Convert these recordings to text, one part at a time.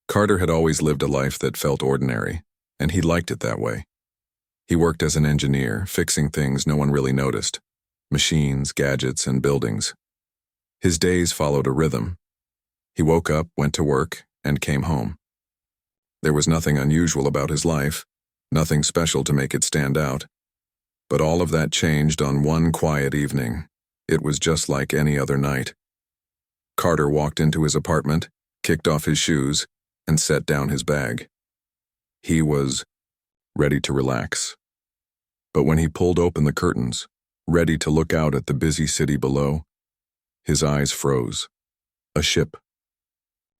Carter had always lived a life that felt ordinary, and he liked it that way. He worked as an engineer, fixing things no one really noticed: machines, gadgets, and buildings. His days followed a rhythm. He woke up, went to work, and came home. There was nothing unusual about his life, nothing special to make it stand out. But all of that changed on one quiet evening. It was just like any other night. Carter walked into his apartment, kicked off his shoes, and set down his bag. He was ready to relax. But when he pulled open the curtains, ready to look out at the busy city below, his eyes froze. A ship.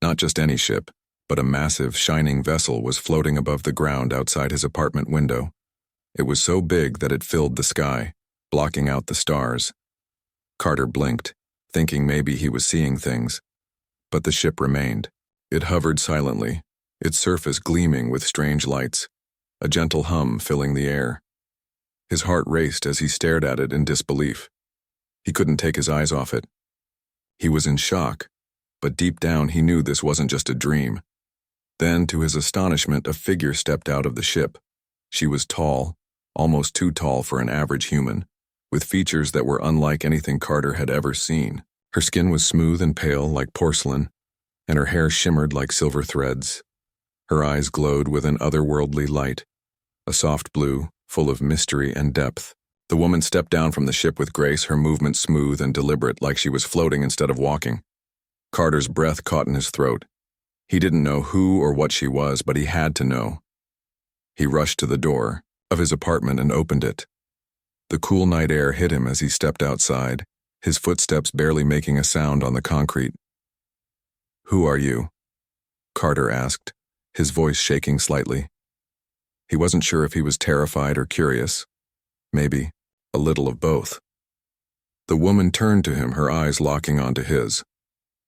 Not just any ship, but a massive, shining vessel was floating above the ground outside his apartment window. It was so big that it filled the sky, blocking out the stars. Carter blinked, thinking maybe he was seeing things. But the ship remained. It hovered silently, its surface gleaming with strange lights, a gentle hum filling the air. His heart raced as he stared at it in disbelief. He couldn't take his eyes off it. He was in shock, but deep down he knew this wasn't just a dream. Then, to his astonishment, a figure stepped out of the ship. She was tall, almost too tall for an average human, with features that were unlike anything Carter had ever seen. Her skin was smooth and pale like porcelain, and her hair shimmered like silver threads. Her eyes glowed with an otherworldly light, a soft blue, full of mystery and depth. The woman stepped down from the ship with grace, her movement smooth and deliberate, like she was floating instead of walking. Carter's breath caught in his throat. He didn't know who or what she was, but he had to know. He rushed to the door of his apartment and opened it. The cool night air hit him as he stepped outside, his footsteps barely making a sound on the concrete. "Who are you?" Carter asked, his voice shaking slightly. He wasn't sure if he was terrified or curious. Maybe a little of both. The woman turned to him, her eyes locking onto his.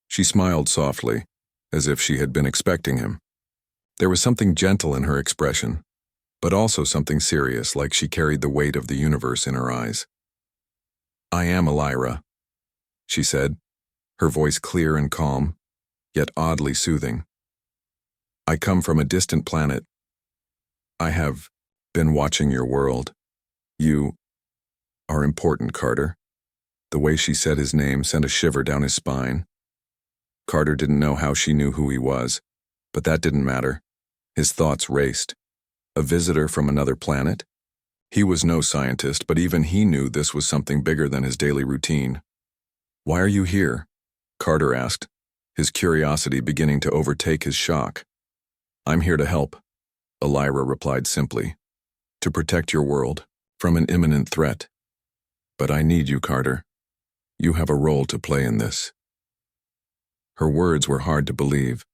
She smiled softly, as if she had been expecting him. There was something gentle in her expression, but also something serious, like she carried the weight of the universe in her eyes. "I am Elira," she said, her voice clear and calm, yet oddly soothing. "I come from a distant planet. I have been watching your world. You are important, Carter." The way she said his name sent a shiver down his spine. Carter didn't know how she knew who he was, but that didn't matter. His thoughts raced. A visitor from another planet? He was no scientist, but even he knew this was something bigger than his daily routine. "Why are you here?" Carter asked, his curiosity beginning to overtake his shock. "I'm here to help," Elira replied simply. "To protect your world from an imminent threat. But I need you, Carter. You have a role to play in this." Her words were hard to believe,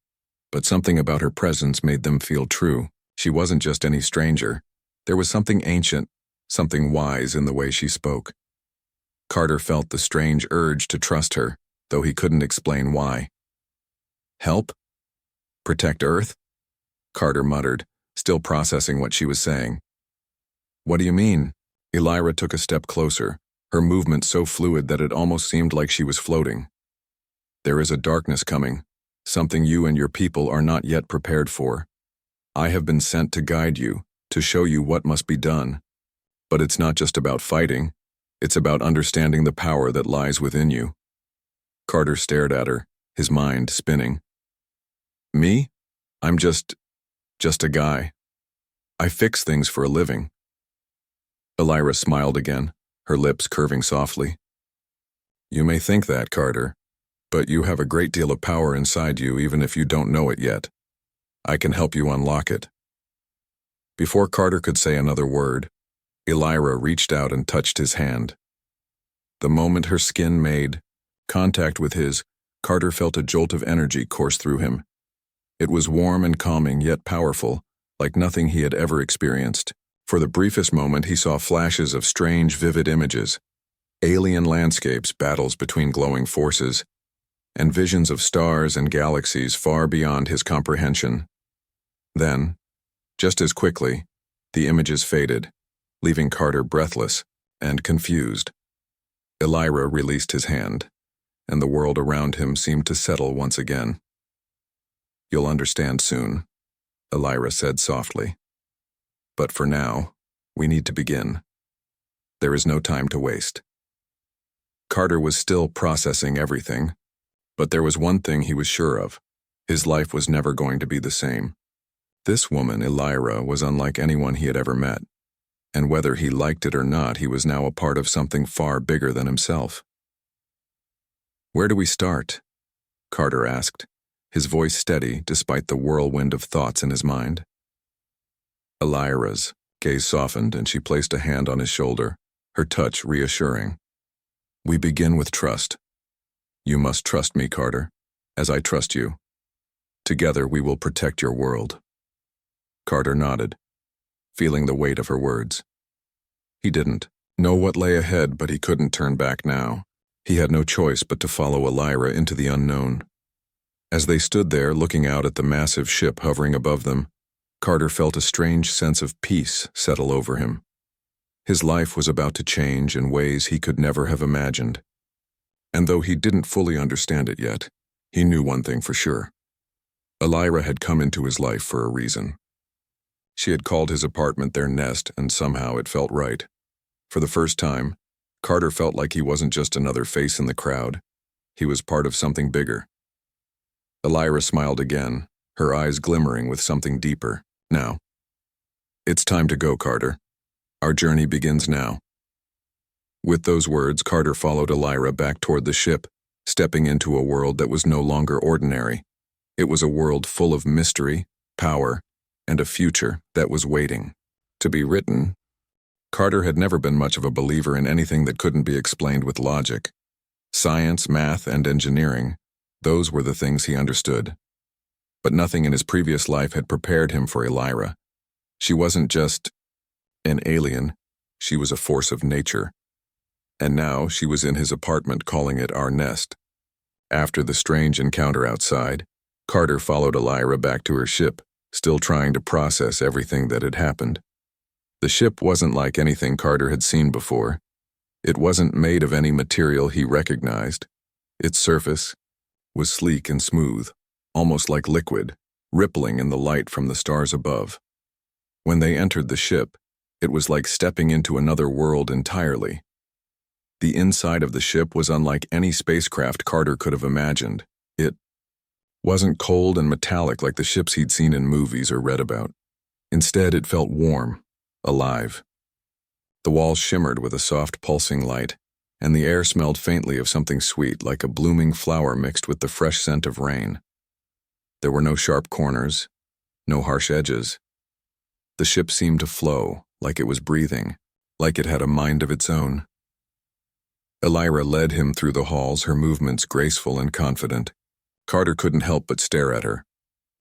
but something about her presence made them feel true. She wasn't just any stranger. There was something ancient, something wise in the way she spoke. Carter felt the strange urge to trust her, though he couldn't explain why. "Help? Protect Earth?" Carter muttered, still processing what she was saying. "What do you mean?" Elira took a step closer, her movement so fluid that it almost seemed like she was floating. "There is a darkness coming, something you and your people are not yet prepared for. I have been sent to guide you, to show you what must be done. But it's not just about fighting, it's about understanding the power that lies within you." Carter stared at her, his mind spinning. "Me? I'm just a guy. I fix things for a living." Elira smiled again, her lips curving softly. "You may think that, Carter, but you have a great deal of power inside you even if you don't know it yet. I can help you unlock it." Before Carter could say another word, Elira reached out and touched his hand. The moment her skin made contact with his, Carter felt a jolt of energy course through him. It was warm and calming, yet powerful, like nothing he had ever experienced. For the briefest moment, he saw flashes of strange, vivid images, alien landscapes, battles between glowing forces, and visions of stars and galaxies far beyond his comprehension. Then, just as quickly, the images faded, leaving Carter breathless and confused. Elira released his hand, and the world around him seemed to settle once again. You'll understand soon, Elira said softly. But for now, we need to begin. There is no time to waste. Carter was still processing everything, but there was one thing he was sure of. His life was never going to be the same. This woman, Elira, was unlike anyone he had ever met, and whether he liked it or not, he was now a part of something far bigger than himself. Where do we start? Carter asked, his voice steady despite the whirlwind of thoughts in his mind. Elira's gaze softened and she placed a hand on his shoulder, her touch reassuring. We begin with trust. You must trust me, Carter, as I trust you. Together we will protect your world. Carter nodded, feeling the weight of her words. He didn't know what lay ahead, but he couldn't turn back now. He had no choice but to follow Elira into the unknown. As they stood there looking out at the massive ship hovering above them, Carter felt a strange sense of peace settle over him. His life was about to change in ways he could never have imagined. And though he didn't fully understand it yet, he knew one thing for sure. Elira had come into his life for a reason. She had called his apartment their nest, and somehow it felt right. For the first time, Carter felt like he wasn't just another face in the crowd. He was part of something bigger. Elira smiled again, her eyes glimmering with something deeper. Now, it's time to go, Carter. Our journey begins now. With those words, Carter followed Elira back toward the ship, stepping into a world that was no longer ordinary. It was a world full of mystery, power, and a future that was waiting to be written. Carter had never been much of a believer in anything that couldn't be explained with logic. Science, math, and engineering, those were the things he understood. But nothing in his previous life had prepared him for Elira. She wasn't just an alien, she was a force of nature. And now she was in his apartment calling it our nest. After the strange encounter outside, Carter followed Elira back to her ship, still trying to process everything that had happened. The ship wasn't like anything Carter had seen before. It wasn't made of any material he recognized. Its surface was sleek and smooth, almost like liquid, rippling in the light from the stars above. When they entered the ship, it was like stepping into another world entirely. The inside of the ship was unlike any spacecraft Carter could have imagined. It wasn't cold and metallic like the ships he'd seen in movies or read about. Instead, it felt warm, alive. The walls shimmered with a soft pulsing light, and the air smelled faintly of something sweet, like a blooming flower mixed with the fresh scent of rain. There were no sharp corners, no harsh edges. The ship seemed to flow, like it was breathing, like it had a mind of its own. Elira led him through the halls, her movements graceful and confident. Carter couldn't help but stare at her.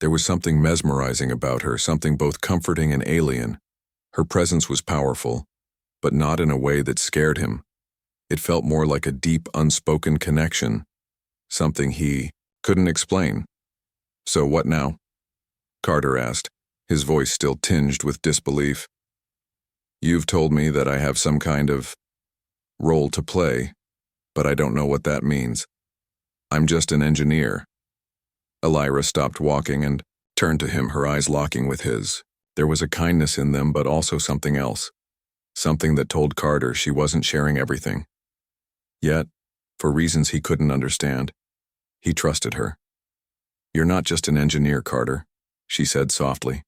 There was something mesmerizing about her, something both comforting and alien. Her presence was powerful, but not in a way that scared him. It felt more like a deep, unspoken connection, something he couldn't explain. So what now? Carter asked, his voice still tinged with disbelief. You've told me that I have some kind of role to play, but I don't know what that means. I'm just an engineer. Elira stopped walking and turned to him, her eyes locking with his. There was a kindness in them, but also something else. Something that told Carter she wasn't sharing everything. Yet, for reasons he couldn't understand, he trusted her. You're not just an engineer, Carter, she said softly.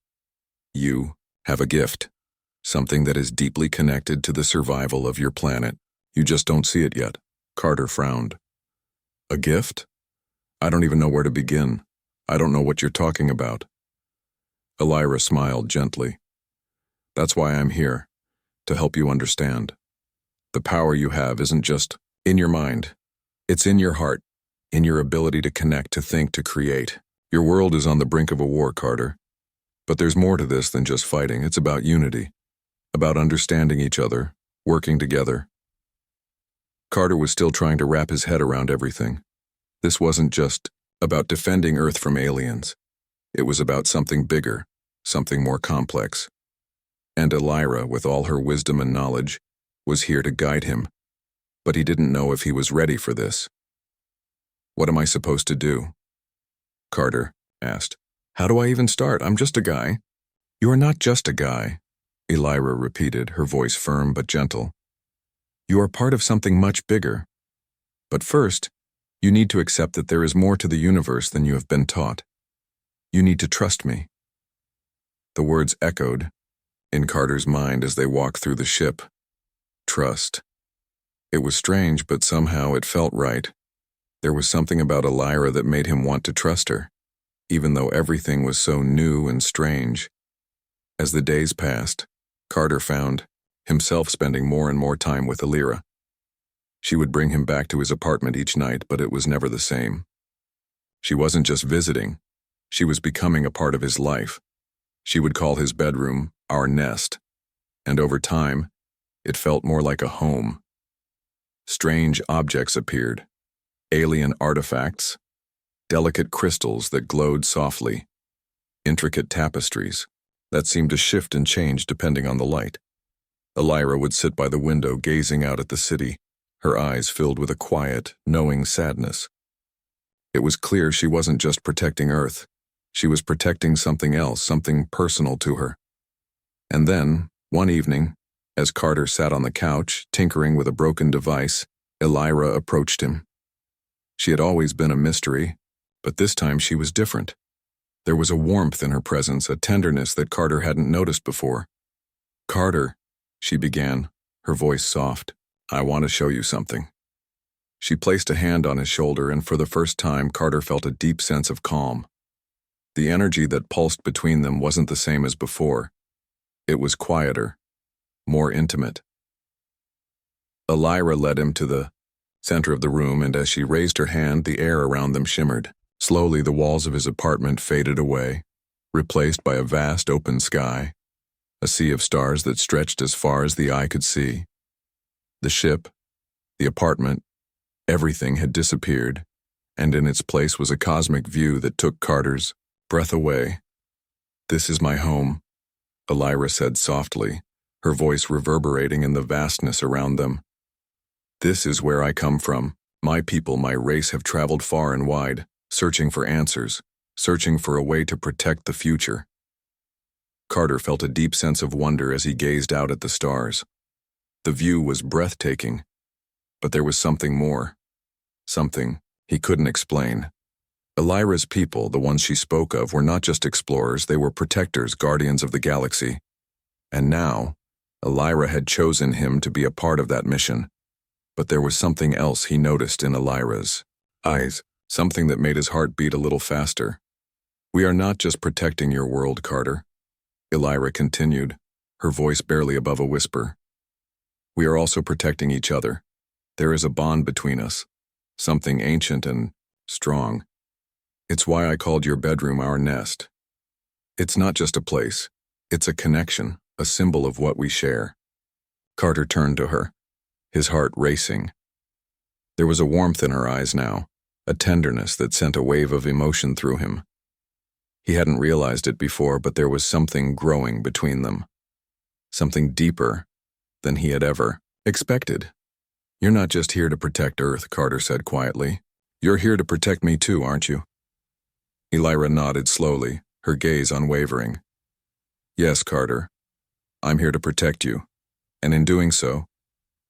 You have a gift, something that is deeply connected to the survival of your planet. You just don't see it yet. Carter frowned. A gift? I don't even know where to begin. I don't know what you're talking about. Elira smiled gently. That's why I'm here, to help you understand. The power you have isn't just in your mind. It's in your heart, in your ability to connect, to think, to create. Your world is on the brink of a war, Carter. But there's more to this than just fighting. It's about unity, about understanding each other, working together. Carter was still trying to wrap his head around everything. This wasn't just about defending Earth from aliens. It was about something bigger, something more complex. And Elira, with all her wisdom and knowledge, was here to guide him. But he didn't know if he was ready for this. What am I supposed to do? Carter asked. How do I even start? I'm just a guy. You are not just a guy, Elira repeated, her voice firm but gentle. You are part of something much bigger. But first, you need to accept that there is more to the universe than you have been taught. You need to trust me. The words echoed in Carter's mind as they walked through the ship. Trust. It was strange, but somehow it felt right. There was something about Elira that made him want to trust her, even though everything was so new and strange. As the days passed, Carter found himself spending more and more time with Elira. She would bring him back to his apartment each night, but it was never the same. She wasn't just visiting, she was becoming a part of his life. She would call his bedroom our nest, and over time, it felt more like a home. Strange objects appeared, alien artifacts, delicate crystals that glowed softly, intricate tapestries that seemed to shift and change depending on the light. Elira would sit by the window gazing out at the city, her eyes filled with a quiet, knowing sadness. It was clear she wasn't just protecting Earth. She was protecting something else, something personal to her. And then, one evening, as Carter sat on the couch, tinkering with a broken device, Elira approached him. She had always been a mystery, but this time she was different. There was a warmth in her presence, a tenderness that Carter hadn't noticed before. Carter, she began, her voice soft. I want to show you something. She placed a hand on his shoulder, and for the first time, Carter felt a deep sense of calm. The energy that pulsed between them wasn't the same as before. It was quieter, more intimate. Elira led him to the center of the room, and as she raised her hand, the air around them shimmered. Slowly, the walls of his apartment faded away, replaced by a vast open sky, a sea of stars that stretched as far as the eye could see. The ship, the apartment, everything had disappeared, and in its place was a cosmic view that took Carter's breath away. This is my home, Elira said softly, her voice reverberating in the vastness around them. This is where I come from. My people, my race have traveled far and wide, searching for answers, searching for a way to protect the future. Carter felt a deep sense of wonder as he gazed out at the stars. The view was breathtaking, but there was something more, something he couldn't explain. Elira's people, the ones she spoke of, were not just explorers, they were protectors, guardians of the galaxy. And now, Elira had chosen him to be a part of that mission. But there was something else he noticed in Elira's eyes, something that made his heart beat a little faster. We are not just protecting your world, Carter, Elira continued, her voice barely above a whisper. We are also protecting each other. There is a bond between us, something ancient and strong. It's why I called your bedroom our nest. It's not just a place, it's a connection, a symbol of what we share. Carter turned to her, his heart racing. There was a warmth in her eyes now, a tenderness that sent a wave of emotion through him. He hadn't realized it before, but there was something growing between them. Something deeper than he had ever expected. You're not just here to protect Earth, Carter said quietly. You're here to protect me too, aren't you? Elira nodded slowly, her gaze unwavering. Yes, Carter. I'm here to protect you, and in doing so,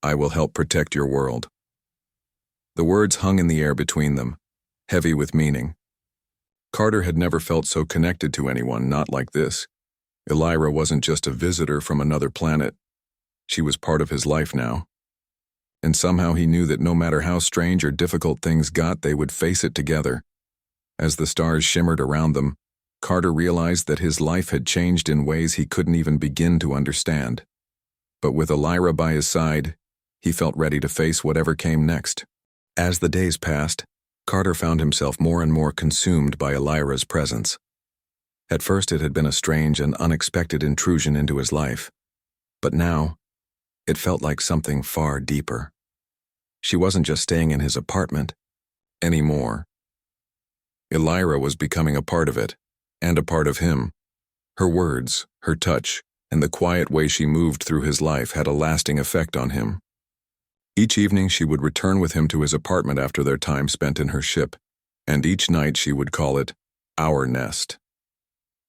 I will help protect your world. The words hung in the air between them, heavy with meaning. Carter had never felt so connected to anyone, not like this. Elira wasn't just a visitor from another planet. She was part of his life now. And somehow he knew that no matter how strange or difficult things got, they would face it together. As the stars shimmered around them, Carter realized that his life had changed in ways he couldn't even begin to understand. But with Elira by his side, he felt ready to face whatever came next. As the days passed, Carter found himself more and more consumed by Elira's presence. At first it had been a strange and unexpected intrusion into his life, but now, it felt like something far deeper. She wasn't just staying in his apartment anymore. Elira was becoming a part of it, and a part of him. Her words, her touch, and the quiet way she moved through his life had a lasting effect on him. Each evening she would return with him to his apartment after their time spent in her ship, and each night she would call it our nest.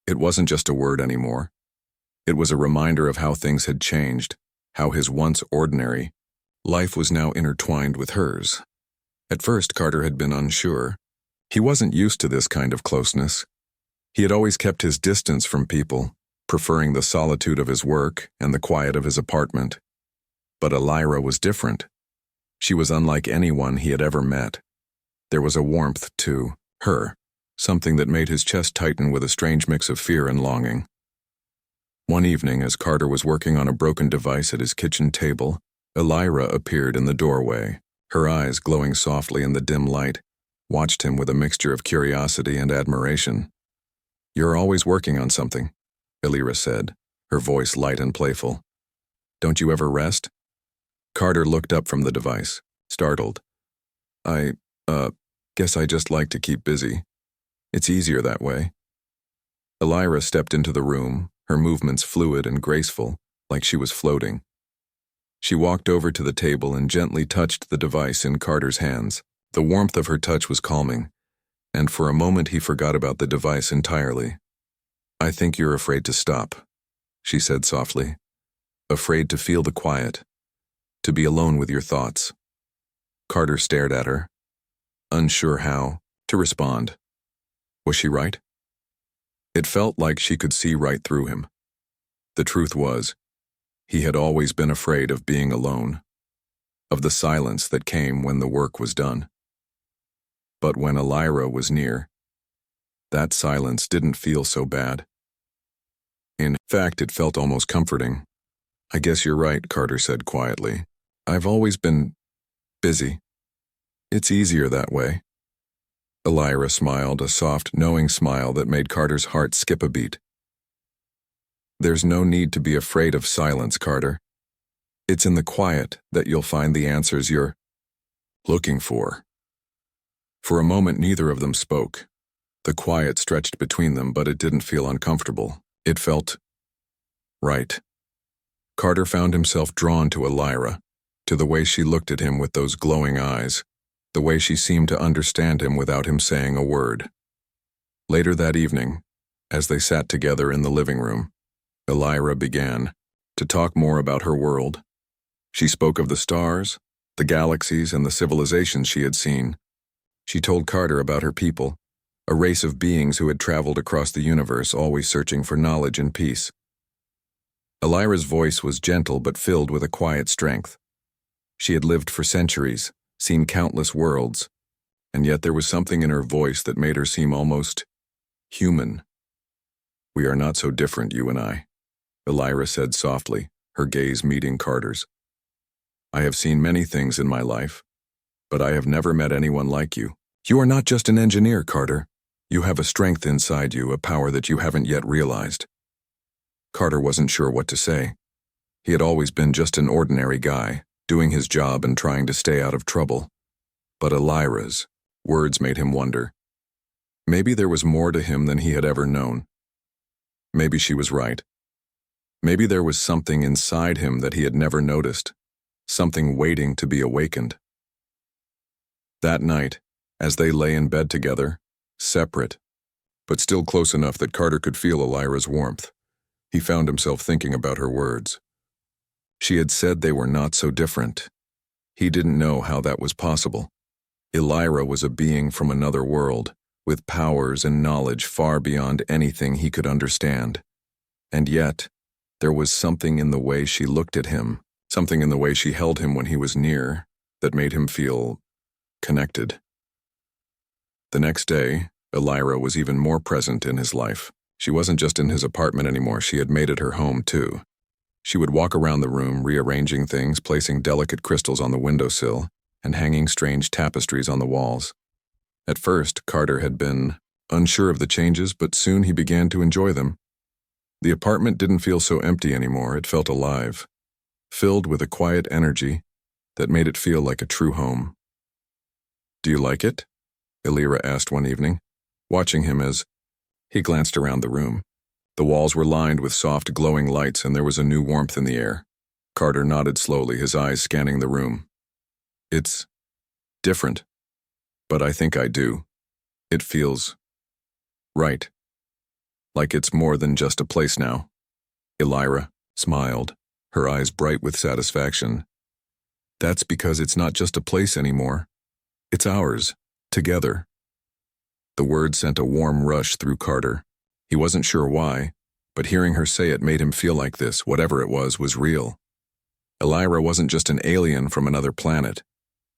It wasn't just a word anymore. It was a reminder of how things had changed, how his once ordinary life was now intertwined with hers. At first, Carter had been unsure. He wasn't used to this kind of closeness. He had always kept his distance from people, preferring the solitude of his work and the quiet of his apartment. But Elira was different. She was unlike anyone he had ever met. There was a warmth to her, something that made his chest tighten with a strange mix of fear and longing. One evening, as Carter was working on a broken device at his kitchen table, Elira appeared in the doorway. Her eyes, glowing softly in the dim light, watched him with a mixture of curiosity and admiration. "You're always working on something," Elira said, her voice light and playful. "Don't you ever rest?" Carter looked up from the device, startled. I guess I just like to keep busy. It's easier that way." Elira stepped into the room, her movements fluid and graceful, like she was floating. She walked over to the table and gently touched the device in Carter's hands. The warmth of her touch was calming, and for a moment he forgot about the device entirely. "I think you're afraid to stop," she said softly. "Afraid to feel the quiet, to be alone with your thoughts." Carter stared at her, unsure how to respond. Was she right? It felt like she could see right through him. The truth was, he had always been afraid of being alone, of the silence that came when the work was done. But when Elira was near, that silence didn't feel so bad. In fact, it felt almost comforting. "I guess you're right," Carter said quietly. "I've always been busy. It's easier that way." Elira smiled, a soft, knowing smile that made Carter's heart skip a beat. "There's no need to be afraid of silence, Carter. It's in the quiet that you'll find the answers you're looking for." For a moment, neither of them spoke. The quiet stretched between them, but it didn't feel uncomfortable. It felt right. Carter found himself drawn to Elira, to the way she looked at him with those glowing eyes, the way she seemed to understand him without him saying a word. Later that evening, as they sat together in the living room, Elira began to talk more about her world. She spoke of the stars, the galaxies, and the civilizations she had seen. She told Carter about her people, a race of beings who had traveled across the universe, always searching for knowledge and peace. Elira's voice was gentle but filled with a quiet strength. She had lived for centuries, seen countless worlds, and yet there was something in her voice that made her seem almost human. "We are not so different, you and I," Elira said softly, her gaze meeting Carter's. "I have seen many things in my life, but I have never met anyone like you. You are not just an engineer, Carter. You have a strength inside you, a power that you haven't yet realized." Carter wasn't sure what to say. He had always been just an ordinary guy, doing his job and trying to stay out of trouble. But Elira's words made him wonder. Maybe there was more to him than he had ever known. Maybe she was right. Maybe there was something inside him that he had never noticed, something waiting to be awakened. That night, as they lay in bed together, separate, but still close enough that Carter could feel Elira's warmth, he found himself thinking about her words. She had said they were not so different. He didn't know how that was possible. Elira was a being from another world, with powers and knowledge far beyond anything he could understand. And yet, there was something in the way she looked at him, something in the way she held him when he was near, that made him feel connected. The next day, Elira was even more present in his life. She wasn't just in his apartment anymore, she had made it her home too. She would walk around the room, rearranging things, placing delicate crystals on the windowsill, and hanging strange tapestries on the walls. At first, Carter had been unsure of the changes, but soon he began to enjoy them. The apartment didn't feel so empty anymore, it felt alive, filled with a quiet energy that made it feel like a true home. "Do you like it?" Elira asked one evening, watching him as he glanced around the room. The walls were lined with soft, glowing lights, and there was a new warmth in the air. Carter nodded slowly, his eyes scanning the room. "It's different, but I think I do. It feels right. like it's more than just a place now. Elira smiled, her eyes bright with satisfaction. That's because it's not just a place anymore. It's ours, together. The word sent a warm rush through Carter. He wasn't sure why, but hearing her say it made him feel like this, whatever it was real. Elira wasn't just an alien from another planet.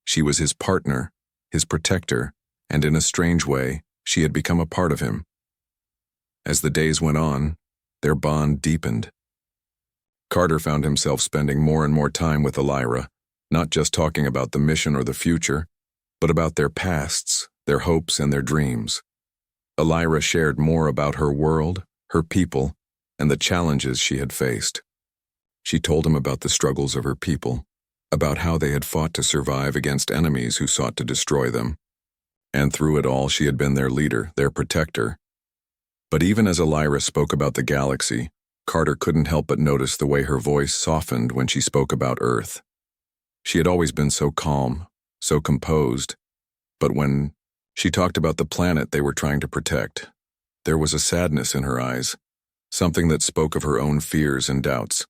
She was his partner, his protector, and in a strange way, she had become a part of him. As the days went on, their bond deepened. Carter found himself spending more and more time with Elira, not just talking about the mission or the future, but about their pasts, their hopes, and their dreams. Elira shared more about her world, her people, and the challenges she had faced. She told him about the struggles of her people, about how they had fought to survive against enemies who sought to destroy them. And through it all, she had been their leader, their protector. But even as Elira spoke about the galaxy, Carter couldn't help but notice the way her voice softened when she spoke about Earth. She had always been so calm, so composed, but when she talked about the planet they were trying to protect, there was a sadness in her eyes, something that spoke of her own fears and doubts.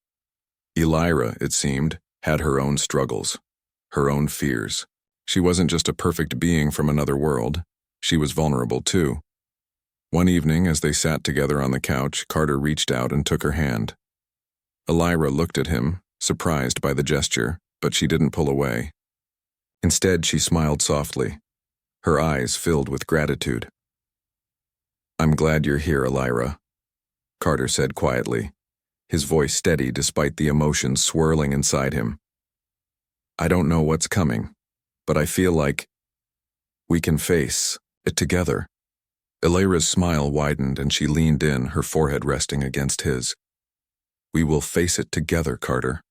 Elira, it seemed, had her own struggles, her own fears. She wasn't just a perfect being from another world, she was vulnerable too. One evening, as they sat together on the couch, Carter reached out and took her hand. Elira looked at him, surprised by the gesture, but she didn't pull away. Instead, she smiled softly, her eyes filled with gratitude. "I'm glad you're here, Elira," Carter said quietly, his voice steady despite the emotions swirling inside him. "I don't know what's coming, but I feel like we can face it together." Elira's smile widened and she leaned in, her forehead resting against his. "We will face it together, Carter,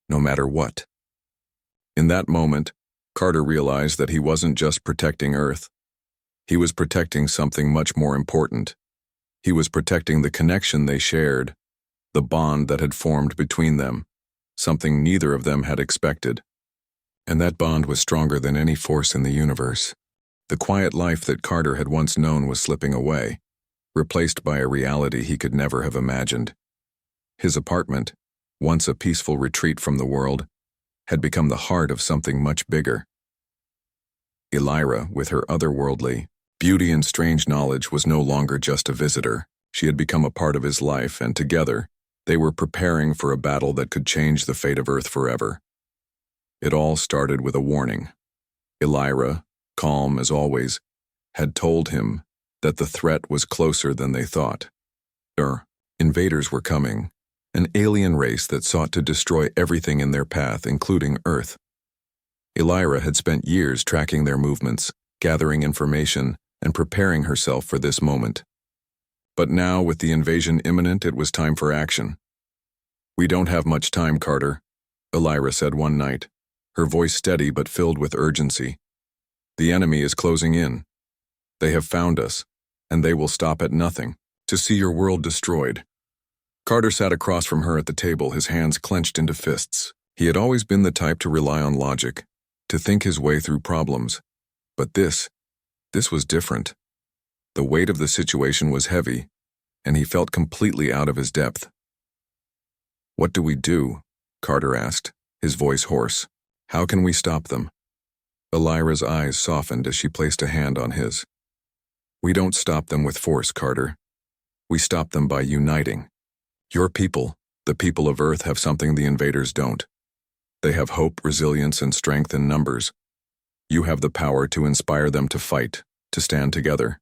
no matter what." In that moment, Carter realized that he wasn't just protecting Earth. He was protecting something much more important. He was protecting the connection they shared, the bond that had formed between them, something neither of them had expected. And that bond was stronger than any force in the universe. The quiet life that Carter had once known was slipping away, replaced by a reality he could never have imagined. His apartment, once a peaceful retreat from the world, had become the heart of something much bigger. Elira, with her otherworldly beauty and strange knowledge, was no longer just a visitor. She had become a part of his life, and together, they were preparing for a battle that could change the fate of Earth forever. It all started with a warning. Elira, calm as always, had told him that the threat was closer than they thought. Invaders were coming, an alien race that sought to destroy everything in their path, including Earth. Elira had spent years tracking their movements, gathering information, and preparing herself for this moment. But now, with the invasion imminent, it was time for action. "We don't have much time, Carter," Elira said one night, her voice steady but filled with urgency. "The enemy is closing in. They have found us, and they will stop at nothing to see your world destroyed." Carter sat across from her at the table, his hands clenched into fists. He had always been the type to rely on logic, to think his way through problems. But this was different. The weight of the situation was heavy, and he felt completely out of his depth. "What do we do?" Carter asked, his voice hoarse. "How can we stop them?" Elira's eyes softened as she placed a hand on his. "We don't stop them with force, Carter. We stop them by uniting. Your people, the people of Earth, have something the invaders don't. They have hope, resilience, and strength in numbers. You have the power to inspire them to fight, to stand together.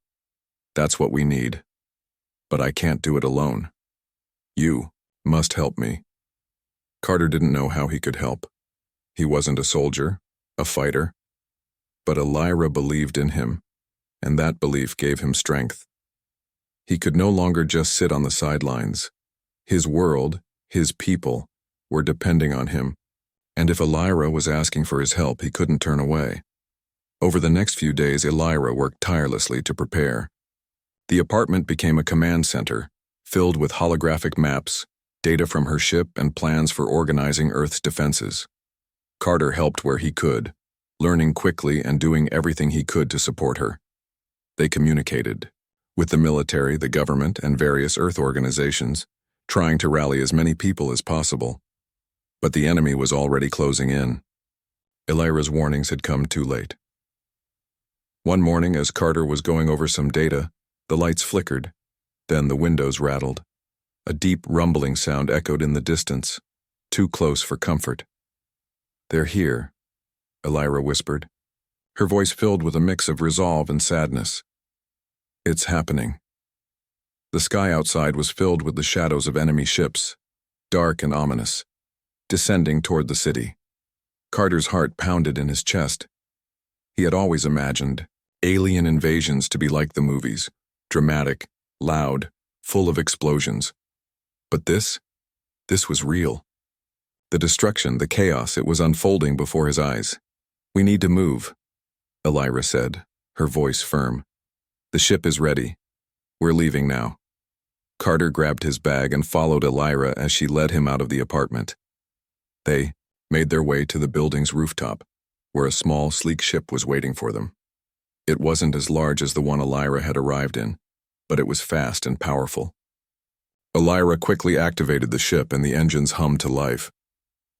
That's what we need. But I can't do it alone. You must help me." Carter didn't know how he could help. He wasn't a soldier, a fighter. But Elira believed in him, and that belief gave him strength. He could no longer just sit on the sidelines. His world, his people, were depending on him, and if Elira was asking for his help, he couldn't turn away. Over the next few days, Elira worked tirelessly to prepare. The apartment became a command center, filled with holographic maps, data from her ship, and plans for organizing Earth's defenses. Carter helped where he could, learning quickly and doing everything he could to support her. They communicated, with the military, the government, and various Earth organizations, trying to rally as many people as possible. But the enemy was already closing in. Elira's warnings had come too late. One morning, as Carter was going over some data, the lights flickered, then the windows rattled. A deep rumbling sound echoed in the distance, too close for comfort. "They're here," Elira whispered, her voice filled with a mix of resolve and sadness. "It's happening." The sky outside was filled with the shadows of enemy ships, dark and ominous, descending toward the city. Carter's heart pounded in his chest. He had always imagined alien invasions to be like the movies, dramatic, loud, full of explosions. But this was real. The destruction, the chaos, it was unfolding before his eyes. "We need to move," Elira said, her voice firm. "The ship is ready. We're leaving now." Carter grabbed his bag and followed Elira as she led him out of the apartment. They made their way to the building's rooftop, where a small, sleek ship was waiting for them. It wasn't as large as the one Elira had arrived in, but it was fast and powerful. Elira quickly activated the ship and the engines hummed to life.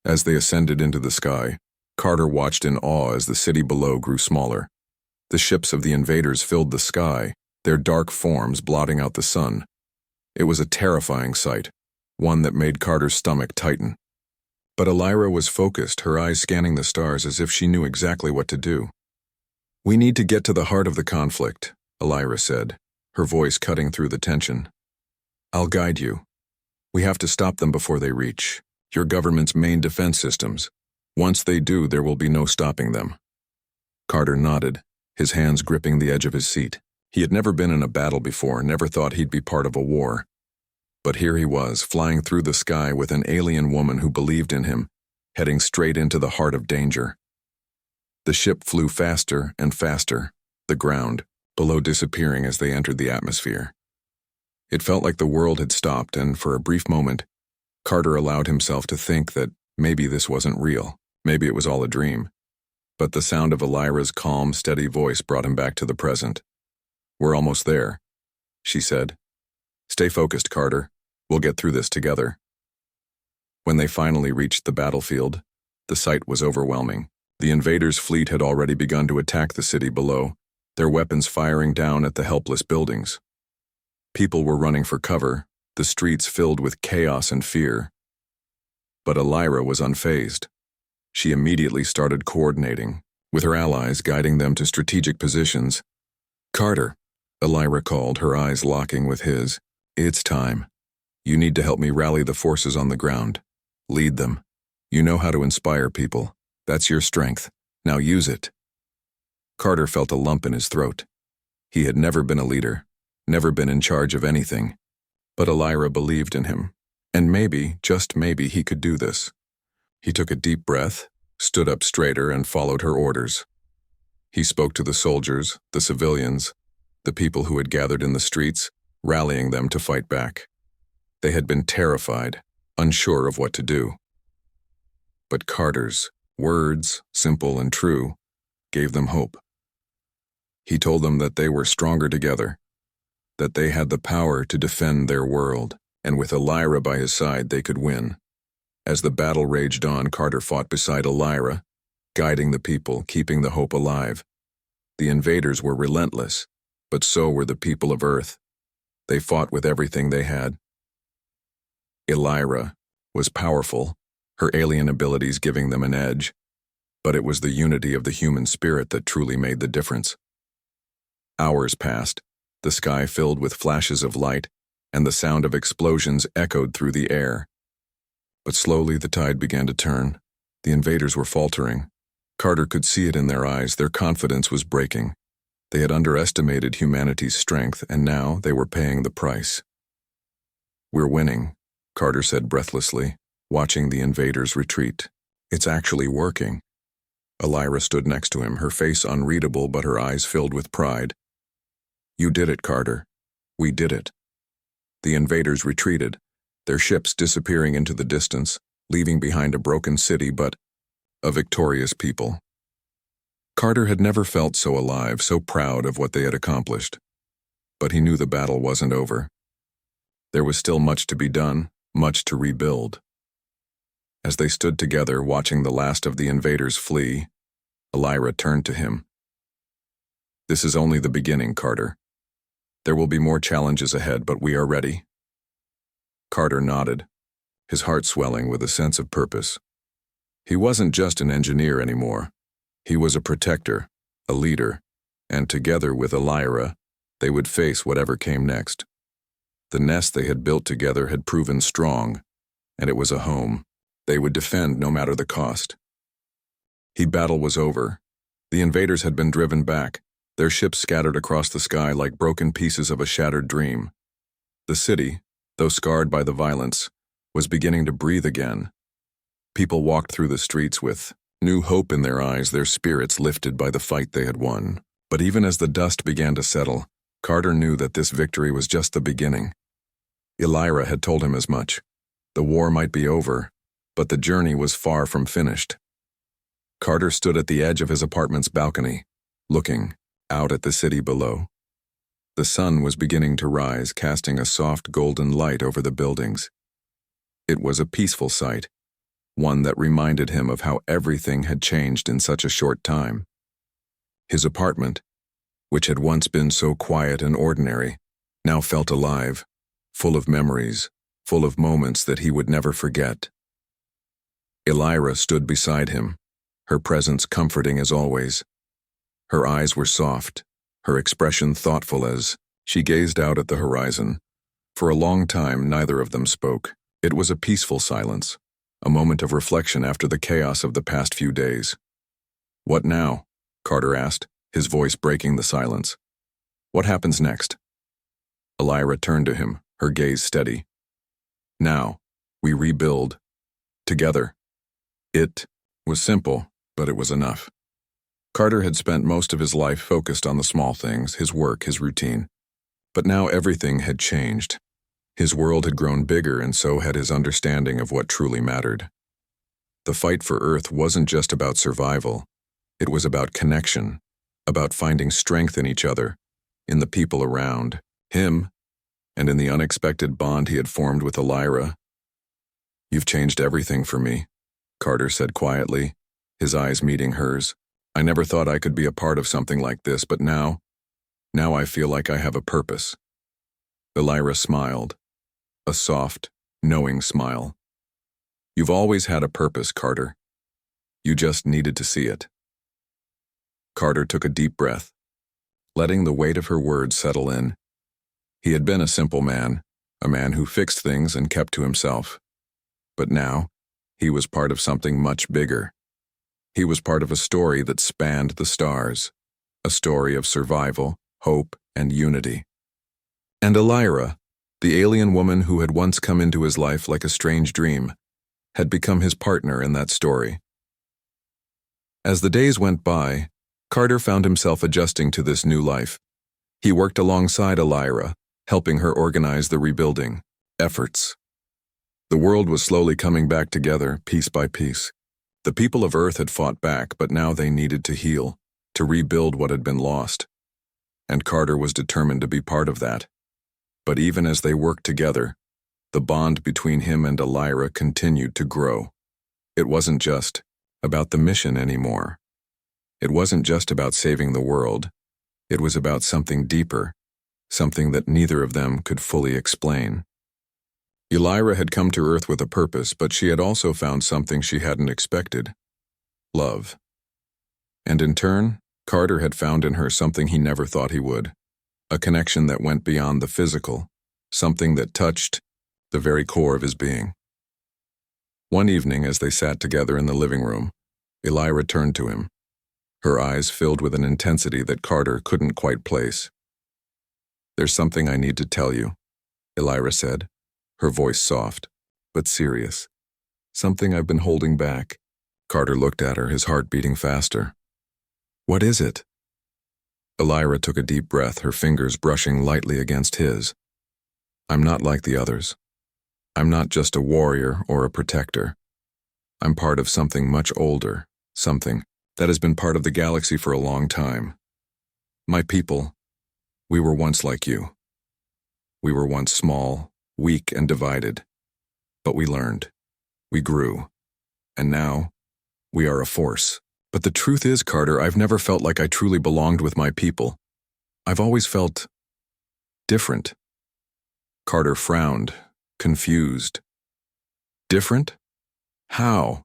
As they ascended into the sky, Carter watched in awe as the city below grew smaller. The ships of the invaders filled the sky, their dark forms blotting out the sun. It was a terrifying sight, one that made Carter's stomach tighten. But Elira was focused, her eyes scanning the stars as if she knew exactly what to do. "We need to get to the heart of the conflict," Elira said, her voice cutting through the tension. "I'll guide you. We have to stop them before they reach your government's main defense systems. Once they do, there will be no stopping them." Carter nodded, his hands gripping the edge of his seat. He had never been in a battle before, never thought he'd be part of a war. But here he was, flying through the sky with an alien woman who believed in him, heading straight into the heart of danger. The ship flew faster and faster, the ground below disappearing as they entered the atmosphere. It felt like the world had stopped, and for a brief moment, Carter allowed himself to think that maybe this wasn't real, maybe it was all a dream. But the sound of Elira's calm, steady voice brought him back to the present. "We're almost there," she said. "Stay focused, Carter. We'll get through this together." When they finally reached the battlefield, the sight was overwhelming. The invaders' fleet had already begun to attack the city below, their weapons firing down at the helpless buildings. People were running for cover, the streets filled with chaos and fear. But Elira was unfazed. She immediately started coordinating, with her allies guiding them to strategic positions. "Carter," Elira called, her eyes locking with his. "It's time. You need to help me rally the forces on the ground. Lead them. You know how to inspire people. That's your strength. Now use it." Carter felt a lump in his throat. He had never been a leader, never been in charge of anything. But Elira believed in him, and maybe, just maybe, he could do this. He took a deep breath, stood up straighter, and followed her orders. He spoke to the soldiers, the civilians, the people who had gathered in the streets, rallying them to fight back. They had been terrified, unsure of what to do. But Carter's words, simple and true, gave them hope. He told them that they were stronger together, that they had the power to defend their world, and with Elira by his side they could win. As the battle raged on, Carter fought beside Elira, guiding the people, keeping the hope alive. The invaders were relentless, but so were the people of Earth. They fought with everything they had. Elira was powerful, her alien abilities giving them an edge, but it was the unity of the human spirit that truly made the difference. Hours passed, the sky filled with flashes of light, and the sound of explosions echoed through the air. But slowly the tide began to turn. The invaders were faltering. Carter could see it in their eyes. Their confidence was breaking. They had underestimated humanity's strength, and now they were paying the price. "We're winning," Carter said breathlessly, watching the invaders retreat. "It's actually working." Elira stood next to him, her face unreadable but her eyes filled with pride. "You did it, Carter. We did it." The invaders retreated, their ships disappearing into the distance, leaving behind a broken city but a victorious people. Carter had never felt so alive, so proud of what they had accomplished. but he knew the battle wasn't over. There was still much to be done, much to rebuild. As they stood together watching the last of the invaders flee, Elira turned to him. "This is only the beginning, Carter. There will be more challenges ahead, but we are ready." Carter nodded, his heart swelling with a sense of purpose. He wasn't just an engineer anymore. He was a protector, a leader, and together with Elira, they would face whatever came next. The nest they had built together had proven strong, and it was a home they would defend no matter the cost. The battle was over. The invaders had been driven back, their ships scattered across the sky like broken pieces of a shattered dream. The city, though scarred by the violence, was beginning to breathe again. People walked through the streets with new hope in their eyes, their spirits lifted by the fight they had won. But even as the dust began to settle, Carter knew that this victory was just the beginning. Elira had told him as much. The war might be over, but the journey was far from finished. Carter stood at the edge of his apartment's balcony, looking out at the city below. The sun was beginning to rise, casting a soft golden light over the buildings. It was a peaceful sight, one that reminded him of how everything had changed in such a short time. His apartment, which had once been so quiet and ordinary, now felt alive, full of memories, full of moments that he would never forget. Elira stood beside him, her presence comforting as always. Her eyes were soft, her expression thoughtful as she gazed out at the horizon. For a long time, neither of them spoke. It was a peaceful silence, a moment of reflection after the chaos of the past few days. "What now?" Carter asked, his voice breaking the silence. "What happens next?" Elira turned to him, her gaze steady. "Now, we rebuild. Together." It was simple, but it was enough. Carter had spent most of his life focused on the small things, his work, his routine. But now everything had changed. His world had grown bigger, and so had his understanding of what truly mattered. The fight for Earth wasn't just about survival. It was about connection, about finding strength in each other, in the people around him, and in the unexpected bond he had formed with Elira. "You've changed everything for me," Carter said quietly, his eyes meeting hers. "I never thought I could be a part of something like this, but now I feel like I have a purpose." Elira smiled, a soft, knowing smile. "You've always had a purpose, Carter. You just needed to see it." Carter took a deep breath, letting the weight of her words settle in. He had been a simple man, a man who fixed things and kept to himself. But now, he was part of something much bigger. He was part of a story that spanned the stars, a story of survival, hope, and unity. And Elira, the alien woman who had once come into his life like a strange dream, had become his partner in that story. As the days went by, Carter found himself adjusting to this new life. He worked alongside Elira, helping her organize the rebuilding efforts. The world was slowly coming back together, piece by piece. The people of Earth had fought back, but now they needed to heal, to rebuild what had been lost. And Carter was determined to be part of that. But even as they worked together, the bond between him and Elira continued to grow. It wasn't just about the mission anymore. It wasn't just about saving the world. It was about something deeper, something that neither of them could fully explain. Elira had come to Earth with a purpose, but she had also found something she hadn't expected: love. And in turn, Carter had found in her something he never thought he would: a connection that went beyond the physical, something that touched the very core of his being. One evening, as they sat together in the living room, Elira turned to him, her eyes filled with an intensity that Carter couldn't quite place. "There's something I need to tell you," Elira said, her voice soft, but serious. "Something I've been holding back." Carter looked at her, his heart beating faster. "What is it?" Elira took a deep breath, her fingers brushing lightly against his. "I'm not like the others. I'm not just a warrior or a protector. I'm part of something much older, something that has been part of the galaxy for a long time. My people, We were once like you. We were once small, weak, and divided. But we learned. We grew. And now, we are a force. But the truth is, Carter, I've never felt like I truly belonged with my people. I've always felt different. Carter frowned, confused. Different? How?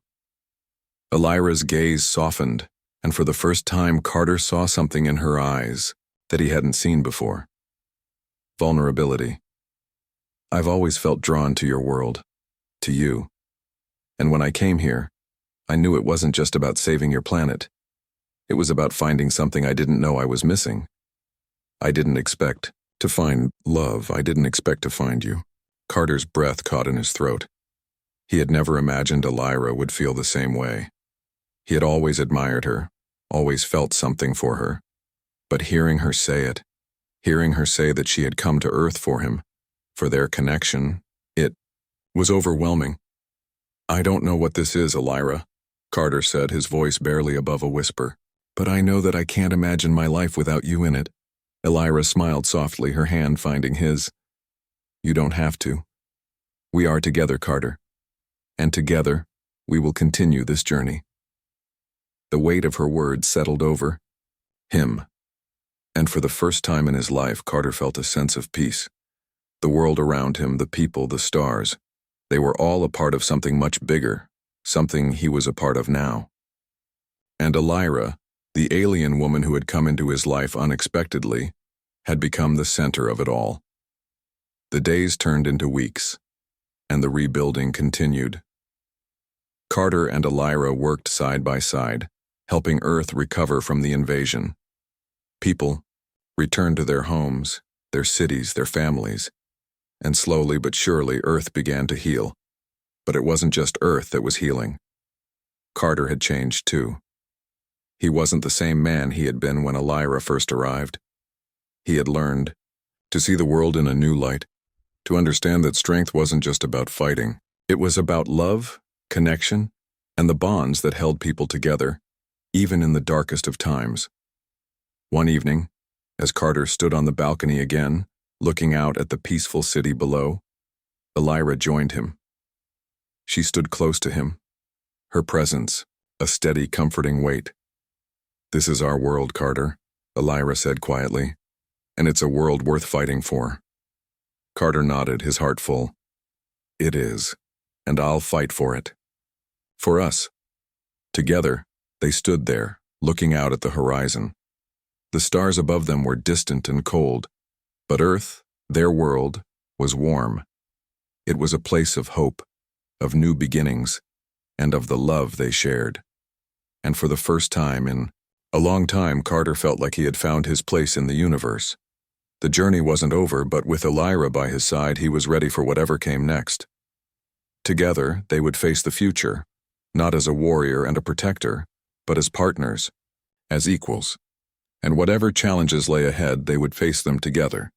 Elira's gaze softened, and for the first time Carter saw something in her eyes that he hadn't seen before. Vulnerability. I've always felt drawn to your world, to you. And when I came here, I knew it wasn't just about saving your planet. It was about finding something I didn't know I was missing. I didn't expect to find love. I didn't expect to find you. Carter's breath caught in his throat. He had never imagined Elira would feel the same way. He had always admired her, always felt something for her. But hearing her say it, hearing her say that she had come to Earth for him, for their connection, it was overwhelming. I don't know what this is, Elira, Carter said, his voice barely above a whisper. But I know that I can't imagine my life without you in it. Elira smiled softly, her hand finding his. You don't have to. We are together, Carter. And together, we will continue this journey. The weight of her words settled over him. And for the first time in his life, Carter felt a sense of peace. The world around him, the people, the stars, they were all a part of something much bigger, something he was a part of now. And Elira, the alien woman who had come into his life unexpectedly, had become the center of it all. The days turned into weeks, and the rebuilding continued. Carter and Elira worked side by side, helping Earth recover from the invasion. People returned to their homes, their cities, their families, and slowly but surely Earth began to heal. But it wasn't just Earth that was healing. Carter had changed too. He wasn't the same man he had been when Elira first arrived. He had learned to see the world in a new light, to understand that strength wasn't just about fighting. It was about love, connection, and the bonds that held people together, even in the darkest of times. One evening, as Carter stood on the balcony again, looking out at the peaceful city below, Elira joined him. She stood close to him, her presence a steady, comforting weight. This is our world, Carter, Elira said quietly, and it's a world worth fighting for. Carter nodded, his heart full. It is, and I'll fight for it. For us. Together, they stood there, looking out at the horizon. The stars above them were distant and cold, but Earth, their world, was warm. It was a place of hope, of new beginnings, and of the love they shared. And for the first time in a long time, Carter felt like he had found his place in the universe. The journey wasn't over, but with Elira by his side, he was ready for whatever came next. Together, they would face the future, not as a warrior and a protector, but as partners, as equals. And whatever challenges lay ahead, they would face them together.